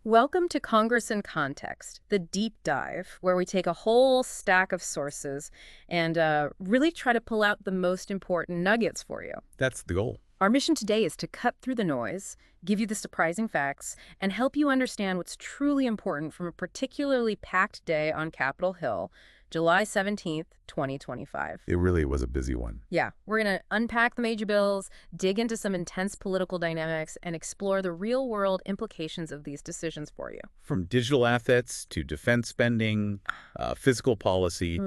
Welcome to Congress in Context, the deep dive, where we take a whole stack of sources and really try to pull out the most important nuggets for you. That's the goal. Our mission today is to cut through the noise, give you the surprising facts, and help you understand what's truly important from a particularly packed day on Capitol Hill, July 17th, 2025. It really was a busy one. Yeah, we're going to unpack the major bills, dig into some intense political dynamics, and explore the real-world implications of these decisions for you. From digital assets to defense spending, fiscal policy,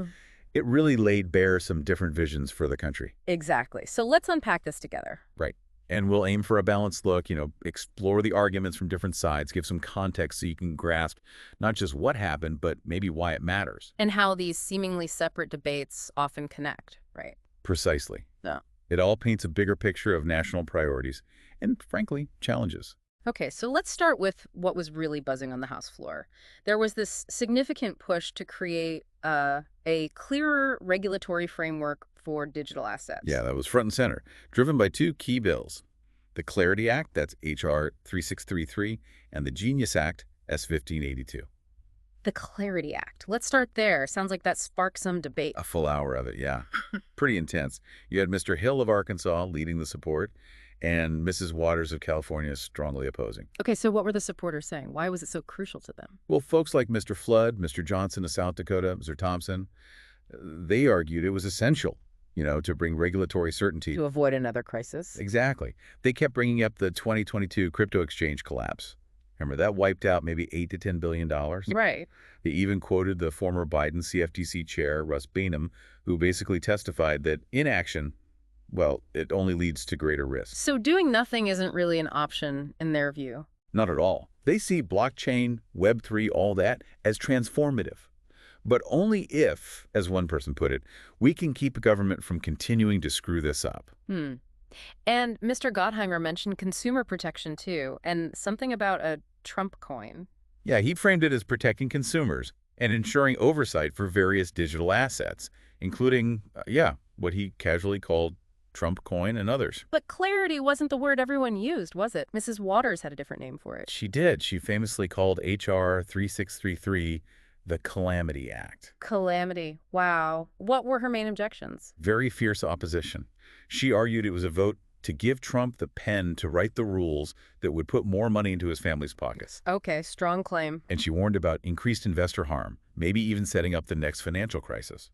it really laid bare some different visions for the country. Exactly. So let's unpack this together. Right. And we'll aim for a balanced look, explore the arguments from different sides, give some context so you can grasp not just what happened, but maybe why it matters. And how these seemingly separate debates often connect, right? Precisely. Yeah. It all paints a bigger picture of national priorities and, frankly, challenges. Okay, so let's start with what was really buzzing on the House floor. There was this significant push to create a clearer regulatory framework for digital assets. Yeah, that was front and center, driven by two key bills. The Clarity Act, that's H.R. 3633, and the Genius Act, S1582. The Clarity Act. Let's start there. Sounds like that sparked some debate. A full hour of it, yeah. Pretty intense. You had Mr. Hill of Arkansas leading the support, and Mrs. Waters of California strongly opposing. Okay, so what were the supporters saying? Why was it so crucial to them? Well, folks like Mr. Flood, Mr. Johnson of South Dakota, Mr. Thompson, they argued it was essential, to bring regulatory certainty. To avoid another crisis. Exactly. They kept bringing up the 2022 crypto exchange collapse. Remember, that wiped out maybe $8 to $10 billion. Right. They even quoted the former Biden CFTC chair, Russ Bainum, who basically testified that inaction, well, it only leads to greater risk. So doing nothing isn't really an option in their view. Not at all. They see blockchain, Web3, all that as transformative. But only if, as one person put it, we can keep government from continuing to screw this up. And Mr. Gottheimer mentioned consumer protection too, and something about a Trump coin. Yeah, he framed it as protecting consumers and ensuring oversight for various digital assets, including, what he casually called Trump coin and others. But clarity wasn't the word everyone used, was it? Mrs. Waters had a different name for it. She did. She famously called H.R. 3633 the Calamity Act. Calamity. Wow. What were her main objections? Very fierce opposition. She argued it was a vote to give Trump the pen to write the rules that would put more money into his family's pockets. Okay, strong claim. And she warned about increased investor harm, maybe even setting up the next financial crisis.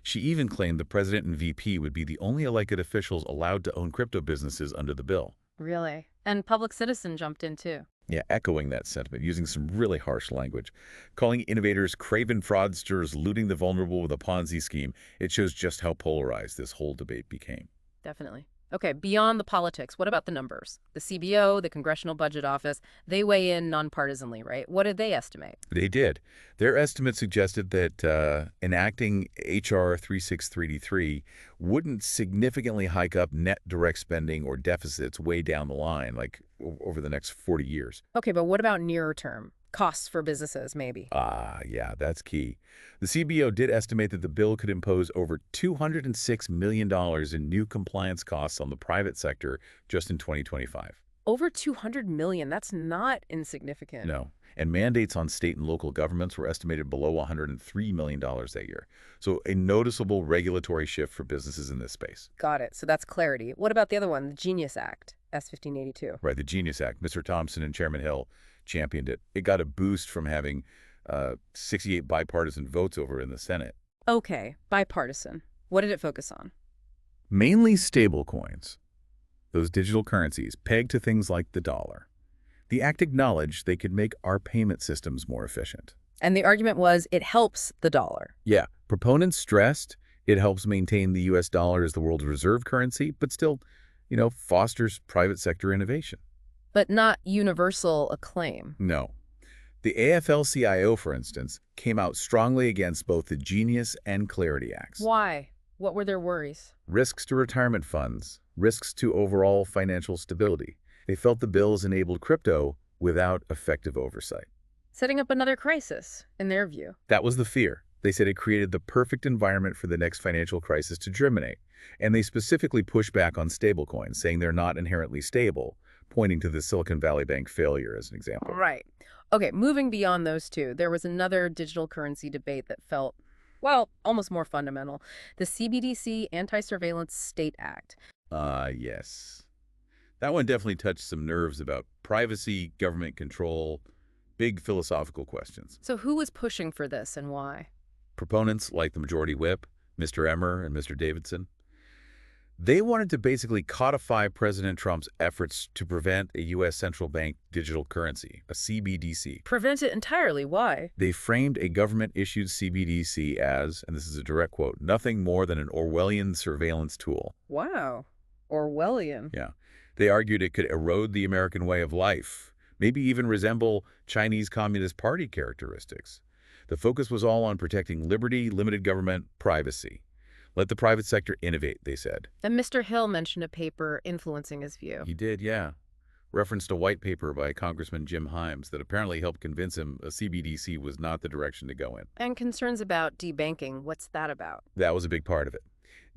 She even claimed the president and VP would be the only elected officials allowed to own crypto businesses under the bill. Really? And Public Citizen jumped in too. Yeah, echoing that sentiment, using some really harsh language. Calling innovators craven fraudsters, looting the vulnerable with a Ponzi scheme. It shows just how polarized this whole debate became. Definitely. Okay, beyond the politics, what about the numbers? The CBO, the Congressional Budget Office, they weigh in nonpartisanly, right? What did they estimate? They did. Their estimate suggested that enacting H.R. 3633 wouldn't significantly hike up net direct spending or deficits way down the line, like over the next 40 years. Okay, but what about nearer term? Costs for businesses, maybe. Yeah, that's key. The CBO did estimate that the bill could impose over $206 million in new compliance costs on the private sector just in 2025. Over $200 million. That's not insignificant. No. And mandates on state and local governments were estimated below $103 million that year. So a noticeable regulatory shift for businesses in this space. Got it. So that's clarity. What about the other one, the Genius Act, S1582? Right, the Genius Act. Mr. Thompson and Chairman Hill championed it. It got a boost from having 68 bipartisan votes over in the Senate. Okay, bipartisan. What did it focus on? Mainly stablecoins, those digital currencies pegged to things like the dollar. The act acknowledged they could make our payment systems more efficient. And the argument was it helps the dollar. Yeah, proponents stressed it helps maintain the U.S. dollar as the world's reserve currency, but still, fosters private sector innovation. But not universal acclaim. No. The AFL-CIO, for instance, came out strongly against both the Genius and Clarity Acts. Why? What were their worries? Risks to retirement funds, risks to overall financial stability. They felt the bills enabled crypto without effective oversight. Setting up another crisis, in their view. That was the fear. They said it created the perfect environment for the next financial crisis to germinate. And they specifically pushed back on stablecoins, saying they're not inherently stable, pointing to the Silicon Valley Bank failure as an example. Right. Okay, moving beyond those two, there was another digital currency debate that felt, well, almost more fundamental. The CBDC Anti-Surveillance State Act. Yes. That one definitely touched some nerves about privacy, government control, big philosophical questions. So who was pushing for this and why? Proponents like the Majority Whip, Mr. Emmer and Mr. Davidson, they wanted to basically codify President Trump's efforts to prevent a U.S. central bank digital currency, a CBDC. Prevent it entirely. Why? They framed a government-issued CBDC as, and this is a direct quote, nothing more than an Orwellian surveillance tool. Wow. Orwellian. Yeah. They argued it could erode the American way of life, maybe even resemble Chinese Communist Party characteristics. The focus was all on protecting liberty, limited government, privacy. Let the private sector innovate, they said. And Mr. Hill mentioned a paper influencing his view. He did, yeah. Referenced a white paper by Congressman Jim Himes that apparently helped convince him a CBDC was not the direction to go in. And concerns about debanking. What's that about? That was a big part of it.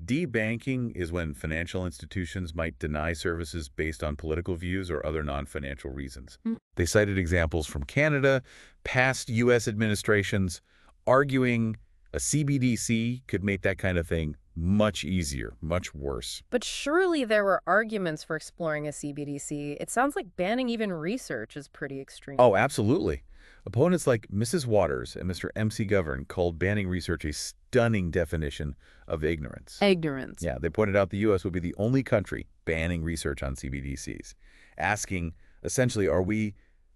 Debanking is when financial institutions might deny services based on political views or other non-financial reasons. They cited examples from Canada, past U.S. administrations, arguing a CBDC could make that kind of thing much easier, much worse. But surely there were arguments for exploring a CBDC. It sounds like banning even research is pretty extreme. Oh, absolutely. Opponents like Mrs. Waters and Mr. M.C. Govern called banning research a stunning definition of ignorance. Ignorance. Yeah, they pointed out the U.S. would be the only country banning research on CBDCs, asking, essentially, are we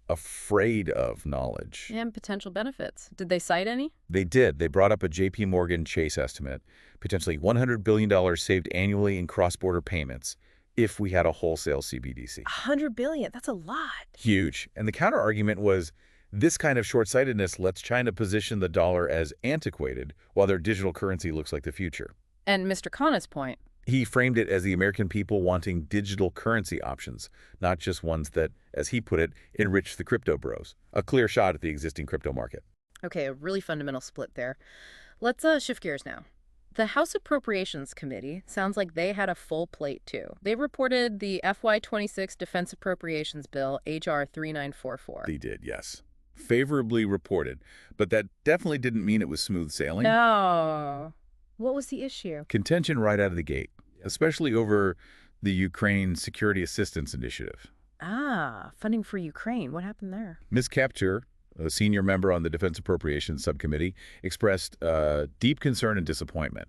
afraid of knowledge? And potential benefits. Did they cite any? They did. They brought up a J.P. Morgan Chase estimate, potentially $100 billion saved annually in cross-border payments if we had a wholesale CBDC. $100 billion. That's a lot. Huge. And the counter-argument was this kind of short-sightedness lets China position the dollar as antiquated while their digital currency looks like the future. And Mr. Khanna's point. He framed it as the American people wanting digital currency options, not just ones that, as he put it, enrich the crypto bros. A clear shot at the existing crypto market. Okay, a really fundamental split there. Let's shift gears now. The House Appropriations Committee sounds like they had a full plate, too. They reported the FY26 Defense Appropriations Bill, H.R. 3944. They did, yes. Favorably reported, but that definitely didn't mean it was smooth sailing. No. What was the issue? Contention right out of the gate, especially over the Ukraine Security Assistance Initiative. Ah, funding for Ukraine. What happened there? Ms. Kaptur, a senior member on the Defense Appropriations Subcommittee, expressed deep concern and disappointment.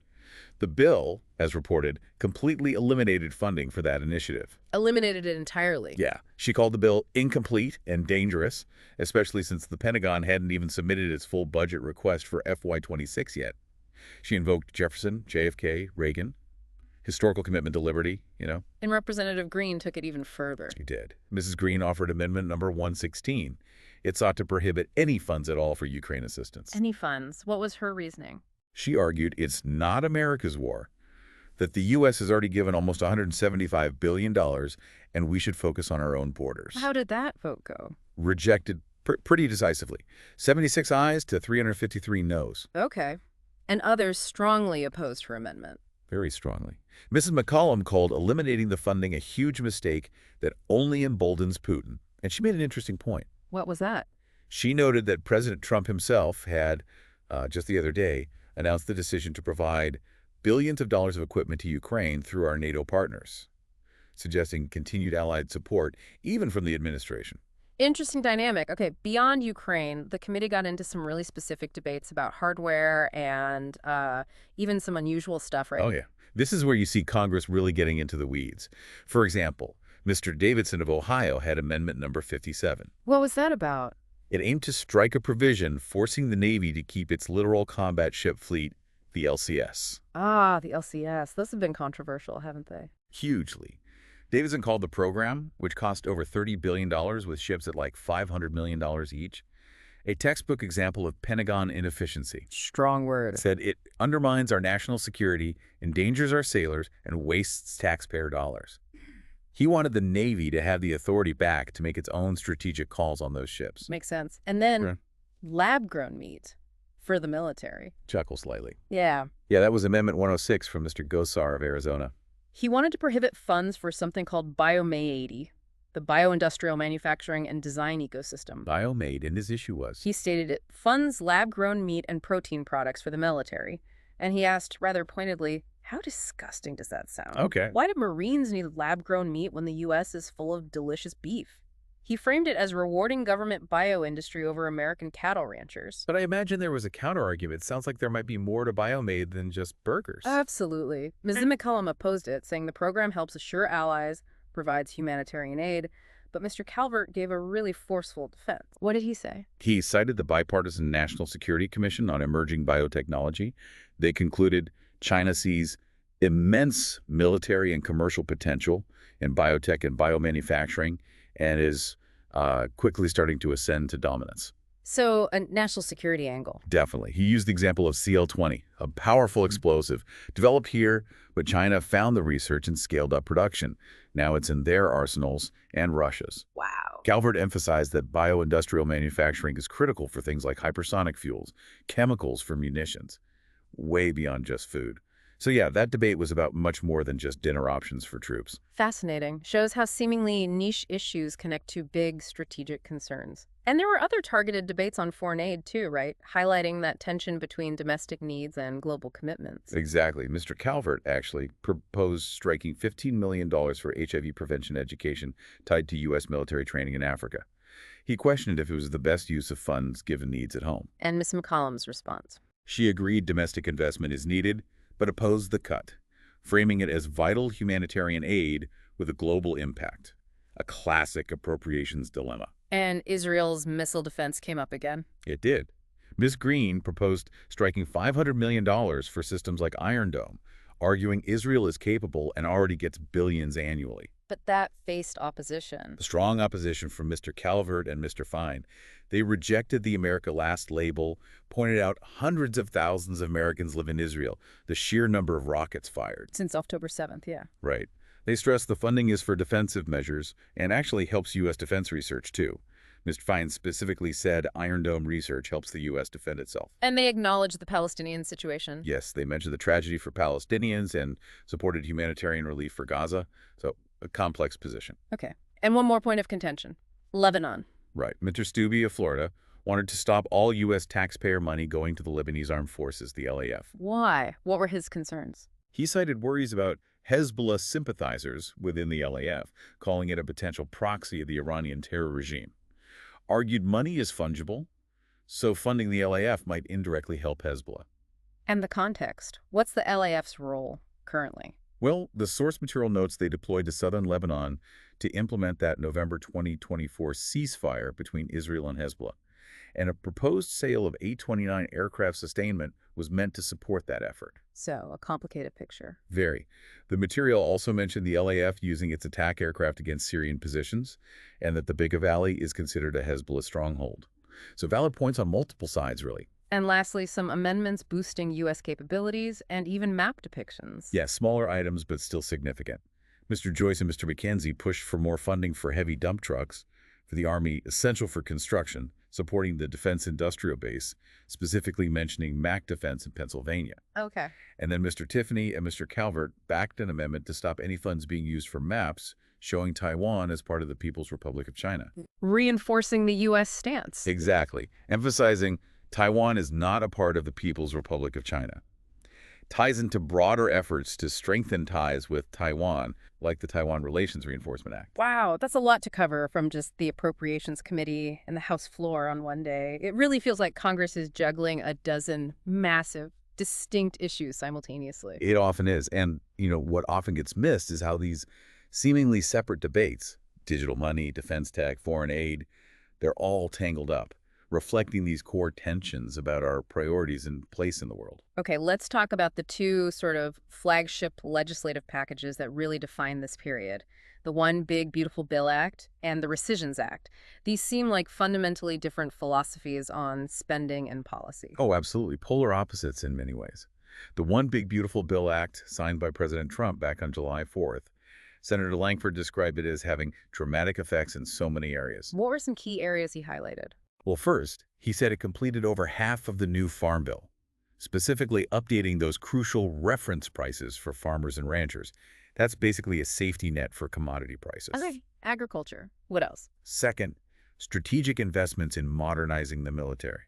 The bill, as reported, completely eliminated funding for that initiative. Eliminated it entirely. Yeah. She called the bill incomplete and dangerous, especially since the Pentagon hadn't even submitted its full budget request for FY26 yet. She invoked Jefferson, JFK, Reagan, historical commitment to liberty, And Representative Green took it even further. She did. Mrs. Green offered amendment number 116. It sought to prohibit any funds at all for Ukraine assistance. Any funds? What was her reasoning? She argued it's not America's war, that the U.S. has already given almost $175 billion, and we should focus on our own borders. How did that vote go? Rejected pretty decisively. 76 ayes to 353 noes. Okay. And others strongly opposed her amendment. Very strongly. Mrs. McCollum called eliminating the funding a huge mistake that only emboldens Putin. And she made an interesting point. What was that? She noted that President Trump himself had, just the other day, announced the decision to provide billions of dollars of equipment to Ukraine through our NATO partners, suggesting continued allied support, even from the administration. Interesting dynamic. Okay, beyond Ukraine, the committee got into some really specific debates about hardware and even some unusual stuff, right? Oh, yeah. This is where you see Congress really getting into the weeds. For example, Mr. Davidson of Ohio had amendment number 57. What was that about? It aimed to strike a provision forcing the Navy to keep its littoral combat ship fleet, the LCS. Ah, the LCS. Those have been controversial, haven't they? Hugely. Davidson called the program, which cost over $30 billion with ships at like $500 million each, a textbook example of Pentagon inefficiency. Strong word. Said it undermines our national security, endangers our sailors, and wastes taxpayer dollars. He wanted the Navy to have the authority back to make its own strategic calls on those ships. Makes sense. And then lab-grown meat for the military. Chuckle slightly. Yeah. Yeah, that was Amendment 106 from Mr. Gosar of Arizona. He wanted to prohibit funds for something called biomaiety, the bioindustrial manufacturing and design ecosystem. Biomade, and his issue was. He stated it funds lab-grown meat and protein products for the military. And he asked, rather pointedly, how disgusting does that sound? Okay. Why do Marines need lab-grown meat when the U.S. is full of delicious beef? He framed it as rewarding government bioindustry over American cattle ranchers. But I imagine there was a counter-argument. Sounds like there might be more to Biomade than just burgers. Absolutely. Ms. McCollum opposed it, saying the program helps assure allies, provides humanitarian aid, but Mr. Calvert gave a really forceful defense. What did he say? He cited the bipartisan National Security Commission on Emerging Biotechnology. They concluded China sees immense military and commercial potential in biotech and biomanufacturing and is quickly starting to ascend to dominance. So, a national security angle. Definitely. He used the example of CL-20, a powerful explosive developed here, but China found the research and scaled up production. Now it's in their arsenals and Russia's. Wow. Calvert emphasized that bioindustrial manufacturing is critical for things like hypersonic fuels, chemicals for munitions, way beyond just food. So yeah, that debate was about much more than just dinner options for troops. Fascinating. Shows how seemingly niche issues connect to big strategic concerns. And there were other targeted debates on foreign aid too, right? Highlighting that tension between domestic needs and global commitments. Exactly. Mr. Calvert actually proposed striking $15 million for HIV prevention education tied to U.S. military training in Africa. He questioned if it was the best use of funds given needs at home. And Ms. McCollum's response. She agreed domestic investment is needed, but opposed the cut, framing it as vital humanitarian aid with a global impact. A classic appropriations dilemma. And Israel's missile defense came up again. It did. Ms. Green proposed striking $500 million for systems like Iron Dome, arguing Israel is capable and already gets billions annually. But that faced opposition. Strong opposition from Mr. Calvert and Mr. Fine. They rejected the America Last label, pointed out hundreds of thousands of Americans live in Israel, the sheer number of rockets fired. Since October 7th, yeah. Right. They stressed the funding is for defensive measures and actually helps U.S. defense research, too. Mr. Fine specifically said Iron Dome research helps the U.S. defend itself. And they acknowledged the Palestinian situation. Yes, they mentioned the tragedy for Palestinians and supported humanitarian relief for Gaza. So, a complex position. Okay. And one more point of contention. Lebanon. Right. Mr. Stubbe of Florida wanted to stop all U.S. taxpayer money going to the Lebanese Armed Forces, the LAF. Why? What were his concerns? He cited worries about Hezbollah sympathizers within the LAF, calling it a potential proxy of the Iranian terror regime. Argued money is fungible, so funding the LAF might indirectly help Hezbollah. And the context. What's the LAF's role currently? Well, the source material notes they deployed to southern Lebanon to implement that November 2024 ceasefire between Israel and Hezbollah. And a proposed sale of A-29 aircraft sustainment was meant to support that effort. So, a complicated picture. Very. The material also mentioned the LAF using its attack aircraft against Syrian positions, and that the Biga Valley is considered a Hezbollah stronghold. So valid points on multiple sides, really. And lastly, some amendments boosting U.S. capabilities and even map depictions. Yes, smaller items, but still significant. Mr. Joyce and Mr. McKenzie pushed for more funding for heavy dump trucks for the Army, essential for construction, supporting the defense industrial base, specifically mentioning MAC Defense in Pennsylvania. Okay. And then Mr. Tiffany and Mr. Calvert backed an amendment to stop any funds being used for maps showing Taiwan as part of the People's Republic of China. Reinforcing the U.S. stance. Exactly. Emphasizing Taiwan is not a part of the People's Republic of China. Ties into broader efforts to strengthen ties with Taiwan, like the Taiwan Relations Reinforcement Act. Wow, that's a lot to cover from just the Appropriations Committee and the House floor on one day. It really feels like Congress is juggling a dozen massive, distinct issues simultaneously. It often is. And, what often gets missed is how these seemingly separate debates, digital money, defense tech, foreign aid, they're all tangled up, reflecting these core tensions about our priorities and place in the world. Okay, let's talk about the two sort of flagship legislative packages that really define this period. The One Big Beautiful Bill Act and the Rescissions Act. These seem like fundamentally different philosophies on spending and policy. Oh, absolutely. Polar opposites in many ways. The One Big Beautiful Bill Act, signed by President Trump back on July 4th, Senator Lankford described it as having dramatic effects in so many areas. What were some key areas he highlighted? Well, first, he said it completed over half of the new Farm Bill, specifically updating those crucial reference prices for farmers and ranchers. That's basically a safety net for commodity prices. Okay, agriculture. What else? Second, strategic investments in modernizing the military.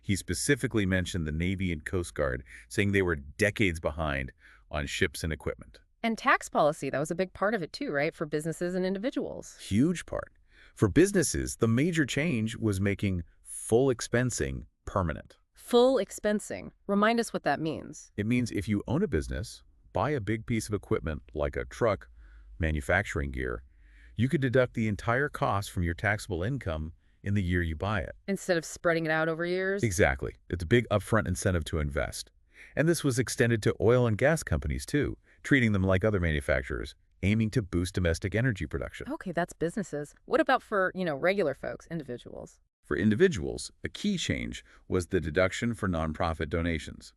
He specifically mentioned the Navy and Coast Guard, saying they were decades behind on ships and equipment. And tax policy, that was a big part of it too, right? For businesses and individuals. Huge part. For businesses, the major change was making full expensing permanent. Full expensing. Remind us what that means. It means if you own a business, buy a big piece of equipment like a truck, manufacturing gear, you could deduct the entire cost from your taxable income in the year you buy it. Instead of spreading it out over years? Exactly. It's a big upfront incentive to invest. And this was extended to oil and gas companies too, treating them like other manufacturers, aiming to boost domestic energy production. Okay, that's businesses. What about for, regular folks, individuals? For individuals, a key change was the deduction for nonprofit donations.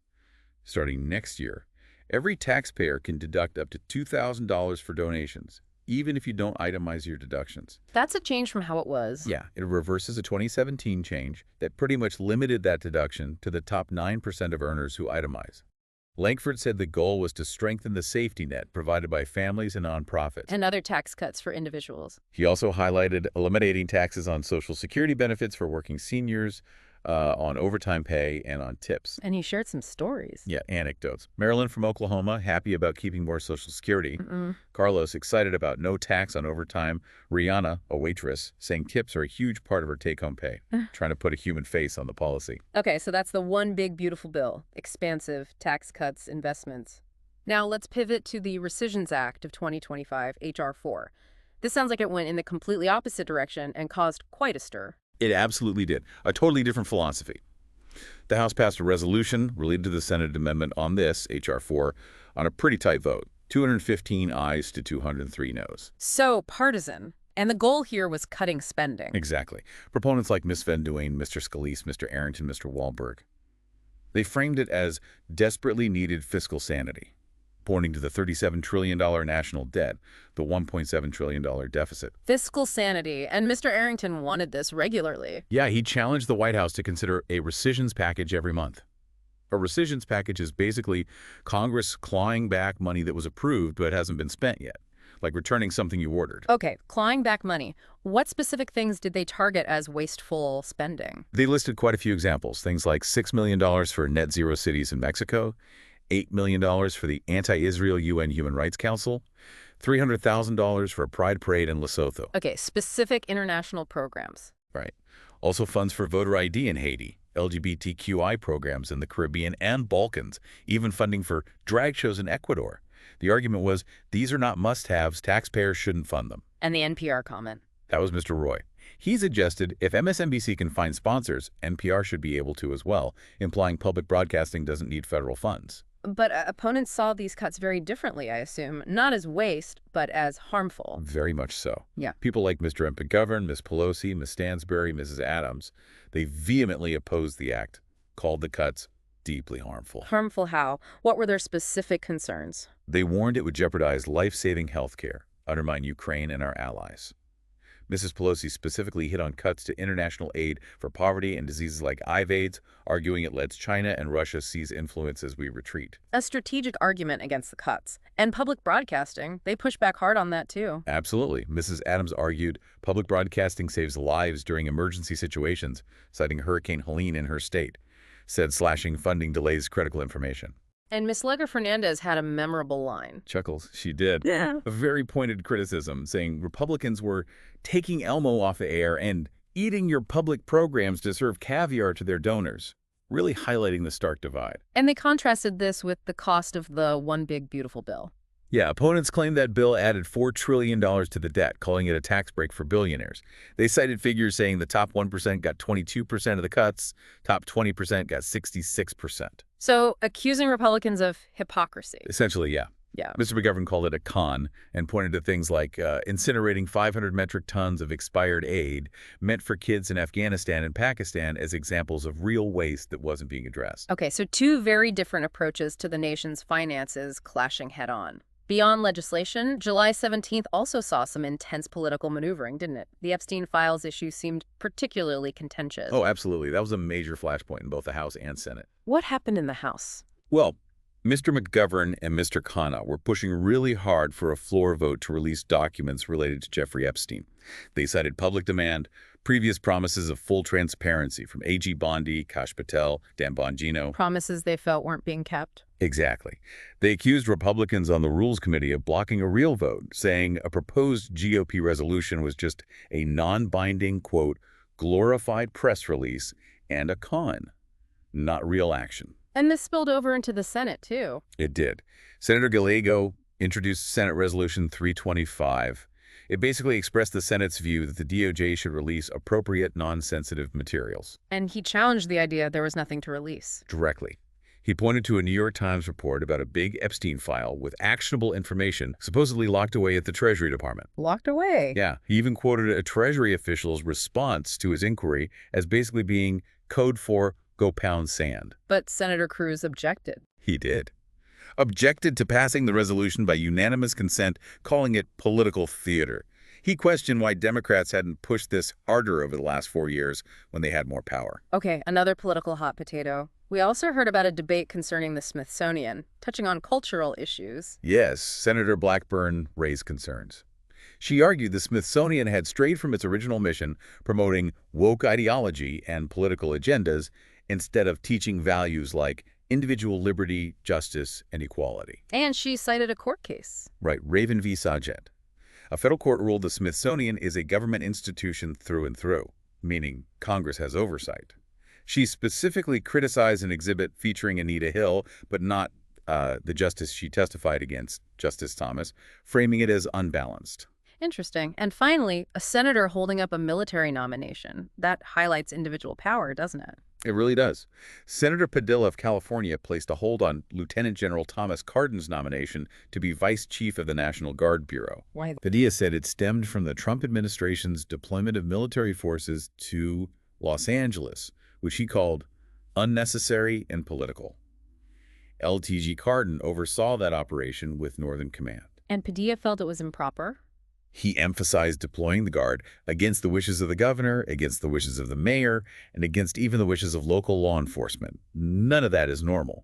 Starting next year, every taxpayer can deduct up to $2,000 for donations, even if you don't itemize your deductions. That's a change from how it was. Yeah, it reverses a 2017 change that pretty much limited that deduction to the top 9% of earners who itemize. Lankford said the goal was to strengthen the safety net provided by families and nonprofits. And other tax cuts for individuals. He also highlighted eliminating taxes on Social Security benefits for working seniors, on overtime pay, and on tips. And he shared some stories. Yeah, anecdotes. Marilyn from Oklahoma, happy about keeping more Social Security. Carlos, excited about no tax on overtime. Rihanna, a waitress, saying tips are a huge part of her take-home pay, trying to put a human face on the policy. Okay, so that's the one big beautiful bill. Expansive, tax cuts, investments. Now let's pivot to the Rescissions Act of 2025, H.R. 4. This sounds like it went in the completely opposite direction and caused quite a stir. It absolutely did. A totally different philosophy. The House passed a resolution related to the Senate amendment on this, H.R. 4, on a pretty tight vote, 215 ayes to 203 noes. So partisan. And the goal here was cutting spending. Exactly. Proponents like Ms. Van Duyn, Mr. Scalise, Mr. Arrington, Mr. Wahlberg. They framed it as desperately needed fiscal sanity, pointing to the $37 trillion national debt, the $1.7 trillion deficit. Fiscal sanity, and Mr. Arrington wanted this regularly. Yeah, he challenged the White House to consider a rescissions package every month. A rescissions package is basically Congress clawing back money that was approved but hasn't been spent yet, like returning something you ordered. Okay, clawing back money. What specific things did they target as wasteful spending? They listed quite a few examples, things like $6 million for net zero cities in Mexico, $8 million for the anti-Israel UN Human Rights Council, $300,000 for a pride parade in Lesotho. Okay, specific international programs. Right. Also funds for voter ID in Haiti, LGBTQI programs in the Caribbean and Balkans, even funding for drag shows in Ecuador. The argument was, these are not must-haves, taxpayers shouldn't fund them. And the NPR comment. That was Mr. Roy. He suggested if MSNBC can find sponsors, NPR should be able to as well, implying public broadcasting doesn't need federal funds. But opponents saw these cuts very differently, I assume. Not as waste, but as harmful. Very much so. Yeah. People like Mr. McGovern, Ms. Pelosi, Ms. Stansbury, Mrs. Adams, they vehemently opposed the act, called the cuts deeply harmful. Harmful how? What were their specific concerns? They warned it would jeopardize life-saving health care, undermine Ukraine and our allies. Mrs. Pelosi specifically hit on cuts to international aid for poverty and diseases like AIDS, arguing it lets China and Russia seize influence as we retreat. A strategic argument against the cuts. And public broadcasting, they push back hard on that too. Absolutely. Mrs. Adams argued public broadcasting saves lives during emergency situations, citing Hurricane Helene in her state. Said slashing funding delays critical information. And Ms. Legger-Fernandez had a memorable line. Chuckles, she did. Yeah. A very pointed criticism, saying Republicans were taking Elmo off the air and eating your public programs to serve caviar to their donors, really highlighting the stark divide. And they contrasted this with the cost of the One Big Beautiful Bill. Yeah, opponents claim that bill added $4 trillion to the debt, calling it a tax break for billionaires. They cited figures saying the top 1% got 22% of the cuts, top 20% got 66%. So accusing Republicans of hypocrisy. Essentially, yeah. Yeah. Mr. McGovern called it a con and pointed to things like incinerating 500 metric tons of expired aid meant for kids in Afghanistan and Pakistan as examples of real waste that wasn't being addressed. Okay, so two very different approaches to the nation's finances clashing head-on. Beyond legislation, July 17th also saw some intense political maneuvering, didn't it? The Epstein Files issue seemed particularly contentious. Oh, absolutely. That was a major flashpoint in both the House and Senate. What happened in the House? Well, Mr. McGovern and Mr. Khanna were pushing really hard for a floor vote to release documents related to Jeffrey Epstein. They cited public demand, previous promises of full transparency from A.G. Bondi, Kash Patel, Dan Bongino. Promises they felt weren't being kept. Exactly. They accused Republicans on the Rules Committee of blocking a real vote, saying a proposed GOP resolution was just a non-binding, quote, glorified press release and a con, not real action. And this spilled over into the Senate, too. It did. Senator Gallego introduced Senate Resolution 325. It basically expressed the Senate's view that the DOJ should release appropriate non-sensitive materials. And he challenged the idea there was nothing to release. Directly. He pointed to a New York Times report about a big Epstein file with actionable information supposedly locked away at the Treasury Department. Locked away? Yeah. He even quoted a Treasury official's response to his inquiry as basically being code for go pound sand. But Senator Cruz objected. He did. Objected to passing the resolution by unanimous consent, calling it political theater. He questioned why Democrats hadn't pushed this harder over the last 4 years when they had more power. Okay, another political hot potato. We also heard about a debate concerning the Smithsonian, touching on cultural issues. Yes, Senator Blackburn raised concerns. She argued the Smithsonian had strayed from its original mission, promoting woke ideology and political agendas, instead of teaching values like individual liberty, justice, and equality. And she cited a court case. Right, Raven v. Sargent. A federal court ruled the Smithsonian is a government institution through and through, meaning Congress has oversight. She specifically criticized an exhibit featuring Anita Hill, but not the justice she testified against, Justice Thomas, framing it as unbalanced. Interesting. And finally, a senator holding up a military nomination. That highlights individual power, doesn't it? It really does. Senator Padilla of California placed a hold on Lieutenant General Thomas Cardin's nomination to be Vice Chief of the National Guard Bureau. Why? Padilla said it stemmed from the Trump administration's deployment of military forces to Los Angeles, which he called unnecessary and political. LTG Cardin oversaw that operation with Northern Command. And Padilla felt it was improper? He emphasized deploying the Guard against the wishes of the governor, against the wishes of the mayor, and against even the wishes of local law enforcement. None of that is normal,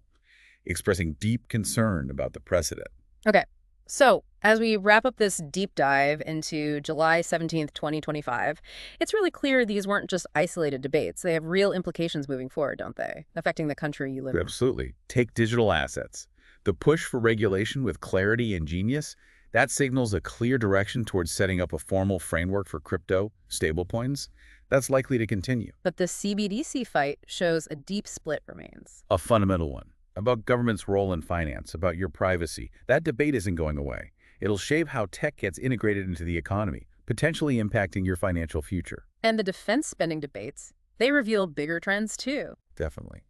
expressing deep concern about the precedent. Okay, so as we wrap up this deep dive into July 17th, 2025, it's really clear these weren't just isolated debates. They have real implications moving forward, don't they? Affecting the country you live in. Absolutely. Take digital assets. The push for regulation with clarity and genius, that signals a clear direction towards setting up a formal framework for crypto, stablecoins. That's likely to continue. But the CBDC fight shows a deep split remains. A fundamental one. About government's role in finance, about your privacy. That debate isn't going away. It'll shape how tech gets integrated into the economy, potentially impacting your financial future. And the defense spending debates, they reveal bigger trends too. Definitely.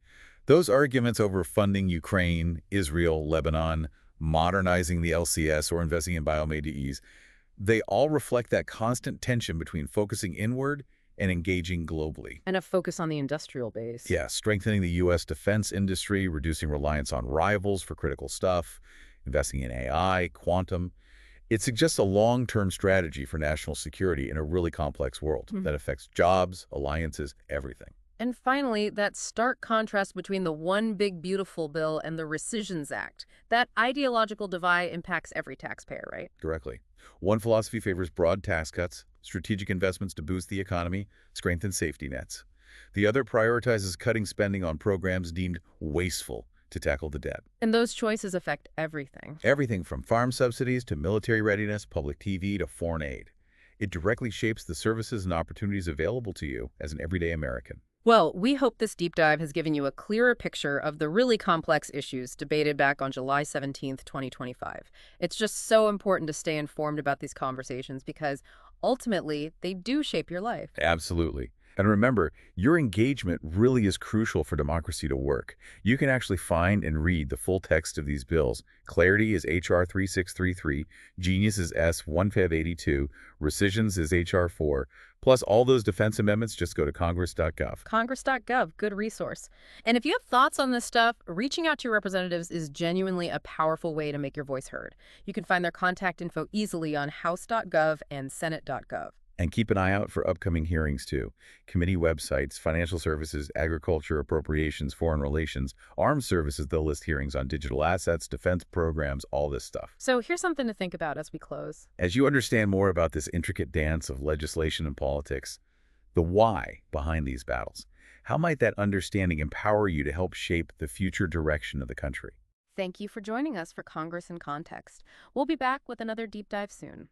Those arguments over funding Ukraine, Israel, Lebanon, modernizing the LCS, or investing in biomade ease, they all reflect that constant tension between focusing inward and engaging globally. And a focus on the industrial base. Yeah, strengthening the U.S. defense industry, reducing reliance on rivals for critical stuff, investing in AI, quantum. It suggests a long-term strategy for national security in a really complex world that affects jobs, alliances, everything. And finally, that stark contrast between the One Big Beautiful Bill and the Rescissions Act. That ideological divide impacts every taxpayer, right? Directly. One philosophy favors broad tax cuts, strategic investments to boost the economy, strengthen safety nets. The other prioritizes cutting spending on programs deemed wasteful to tackle the debt. And those choices affect everything. Everything from farm subsidies to military readiness, public TV to foreign aid. It directly shapes the services and opportunities available to you as an everyday American. Well, we hope this deep dive has given you a clearer picture of the really complex issues debated back on July 17th, 2025. It's just so important to stay informed about these conversations because ultimately they do shape your life. Absolutely. And remember, your engagement really is crucial for democracy to work. You can actually find and read the full text of these bills. Clarity is H.R. 3633, Genius is S. 1582, Rescissions is H.R. 4. Plus, all those defense amendments, just go to congress.gov. Congress.gov, good resource. And if you have thoughts on this stuff, reaching out to your representatives is genuinely a powerful way to make your voice heard. You can find their contact info easily on house.gov and senate.gov. And keep an eye out for upcoming hearings, too. Committee websites, financial services, agriculture, appropriations, foreign relations, armed services, they'll list hearings on digital assets, defense programs, all this stuff. So here's something to think about as we close. As you understand more about this intricate dance of legislation and politics, the why behind these battles, how might that understanding empower you to help shape the future direction of the country? Thank you for joining us for Congress in Context. We'll be back with another deep dive soon.